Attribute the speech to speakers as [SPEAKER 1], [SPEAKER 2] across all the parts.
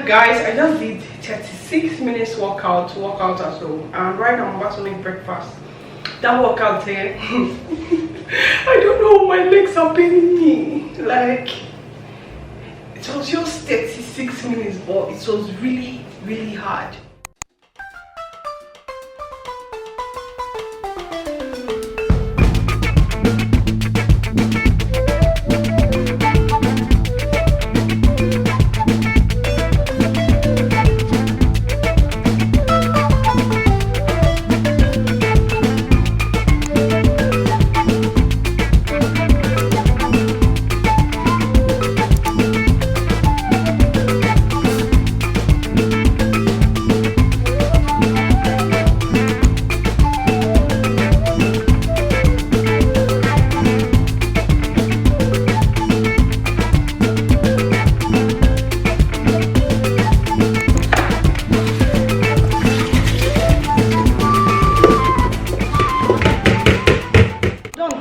[SPEAKER 1] Guys, I just did 36 minutes workout at home, and right now I'm about to make breakfast. That workout there, I don't know, my legs are paining me. Like, it was just 36 minutes, but it was really hard.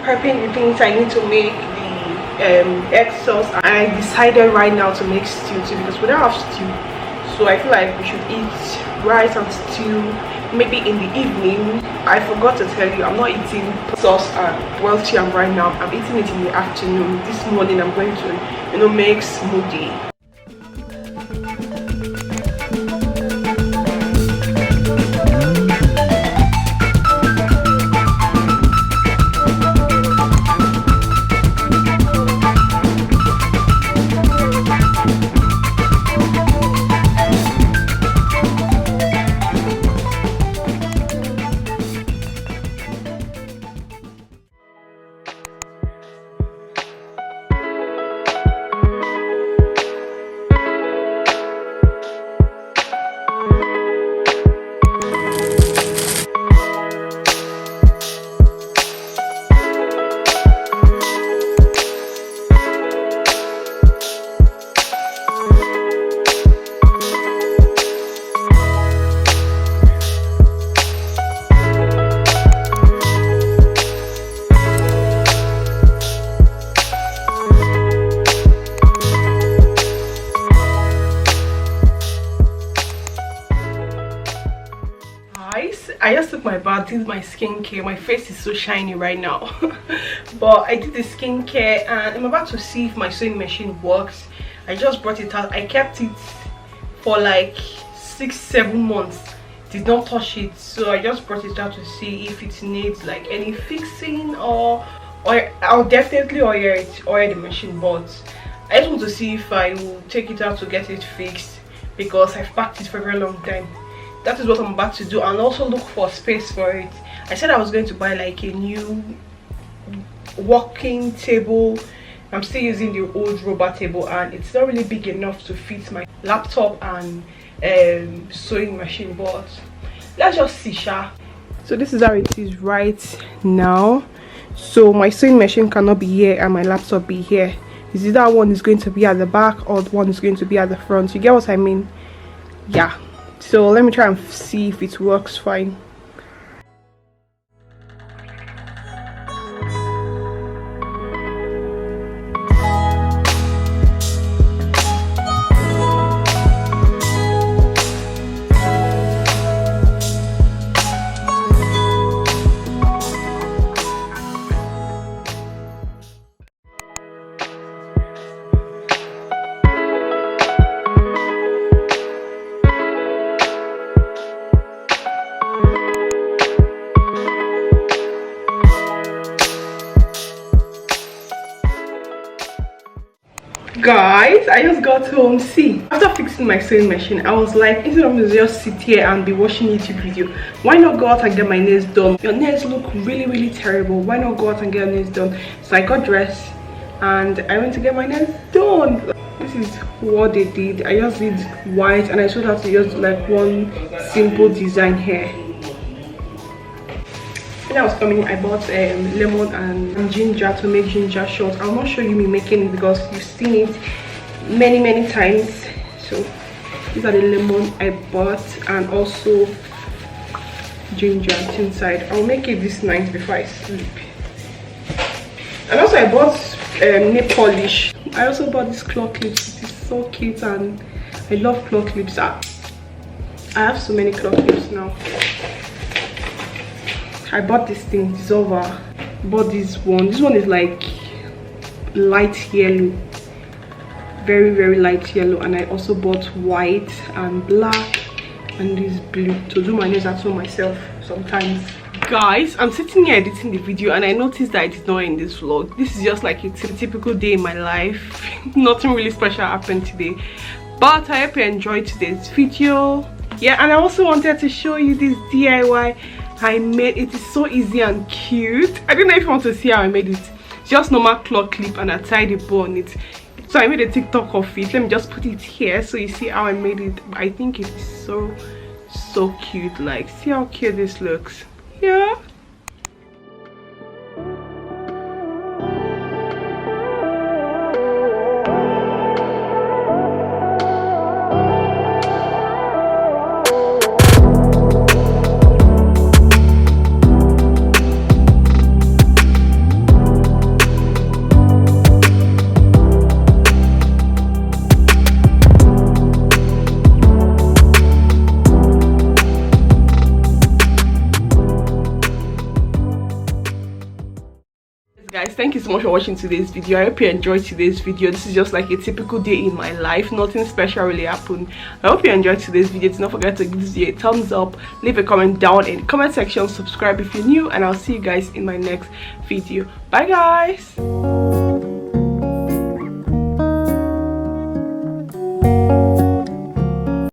[SPEAKER 1] Prepping the things I need to make, the egg sauce, and I decided right now to make stew too, because we don't have stew, so I feel like we should eat rice and stew maybe in the evening. I forgot to tell you, I'm not eating sauce and boiled yam right now. I'm eating it in the afternoon. This morning I'm going to make smoothie. I just took my bath, did my skincare. My face is so shiny right now. But I did the skincare and I'm about to see if my sewing machine works. I just brought it out. I kept it for like 6-7 months, did not touch it, so I just brought it out to see if it needs like any fixing, or I'll definitely oil the machine, but I just want to see if I will take it out to get it fixed, because I've packed it for a very long time. That is what I'm about to do, and also look for space for it. I said I was going to buy like a new working table. I'm still using the old rubber table and it's not really big enough to fit my laptop and sewing machine, but let's just see. So this is how it is right now. So my sewing machine cannot be here and my laptop be here. Is either one is going to be at the back or one is going to be at the front. You get what I mean? Yeah. So let me try and see if it works fine. Guys, I just got home. See, after fixing my sewing machine, I was like, instead of just sit here and be watching YouTube video, why not go out and get my nails done? Your nails look really terrible. Why not go out and get your nails done? So I got dressed and I went to get my nails done. This is what they did. I just did white and I showed how to use like one simple design here. When I was coming, I bought lemon and ginger to make ginger shots. I'll not show you me making it because you've seen it many times. So these are the lemon I bought and also ginger inside. I'll make it this night before I sleep. And also I bought nail polish. I also bought this claw clips. It is so cute and I love claw clips. I have so many claw clips now. I bought this thing, dissolver. Bought this one. This one is like light yellow, very light yellow. And I also bought white and black and this blue to do my nails at home myself sometimes. Guys, I'm sitting here editing the video and I noticed that I did not end this vlog. This is just like a typical day in my life. Nothing really special happened today, but I hope you enjoyed today's video. Yeah, and I also wanted to show you this DIY I made. It is so easy and cute. I don't know if you want to see how I made it. It's just normal claw clip and I tied a bow on it. So I made a TikTok of it. Let me just put it here so you see how I made it. I think it is so cute. Like, see how cute this looks. Yeah. Guys, thank you so much for watching today's video. I hope you enjoyed today's video. This is just like a typical day in my life. Nothing special really happened. I hope you enjoyed today's video. Do not forget to give this video a thumbs up, leave a comment down in the comment section, subscribe if you're new, and I'll see you guys in my next video. Bye guys.